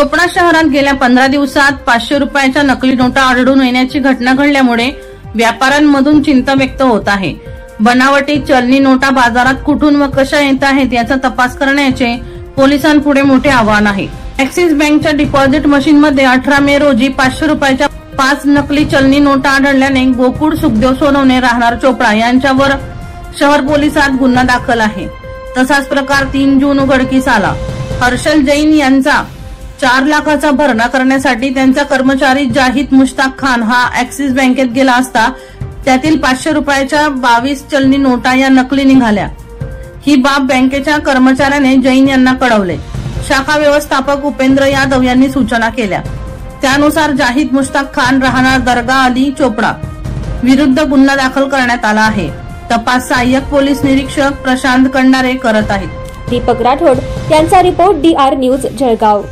चोपडा शहरात गेल्या 15 दिवसात 500 रुपयाच्या नकली नोटा आढळून येण्याची घटना घडल्यामुळे व्यापाऱ्यांमधून चिंता व्यक्त होत आहे। बनावटी चलनी नोटा बाजारात कुठून व कशा येत आहेत याचा तपास करण्याचे पोलिसांपुढे मोठे आव्हान आहे। ऍक्सिस बँकच्या डिपॉझिट मशीन मध्ये 18 मे रोजी 500 रुपयाच्या 5 नकली चलनी नोटा आढळल्याने गोकुळ सुखदेव सोनवणे राहणार चोपडा यांच्यावर शहर पोलिसात गुन्हा दाखल आहे। तसाच प्रकार 3 जून उघडकीस आला। हर्षल जैन यांचा 4 लाखाचा भरणा करण्यासाठी त्यांचा कर्मचारी जाहिद मुश्ताक खान हा ऍक्सिस बँकेत गेला असता त्यातील 500 रुपयाच्या 22 चलनी नोटा या नकली निघाल्या। ही बाब बँकेच्या कर्मचाऱ्याने जैन यांना कळवले। शाखा व्यवस्थापक उपेंद्र यादव यांनी सूचना केल्या। त्यानुसार जाहिद मुश्ताक खान राहणार दर्गा अली चोपडा विरुद्ध गुन्हा दाखल करण्यात आला आहे। तपास सहाय्यक पोलीस निरीक्षक प्रशांत कंडारे करत आहेत। दीपक राठोड यांचा रिपोर्ट DR न्यूज जळगाव।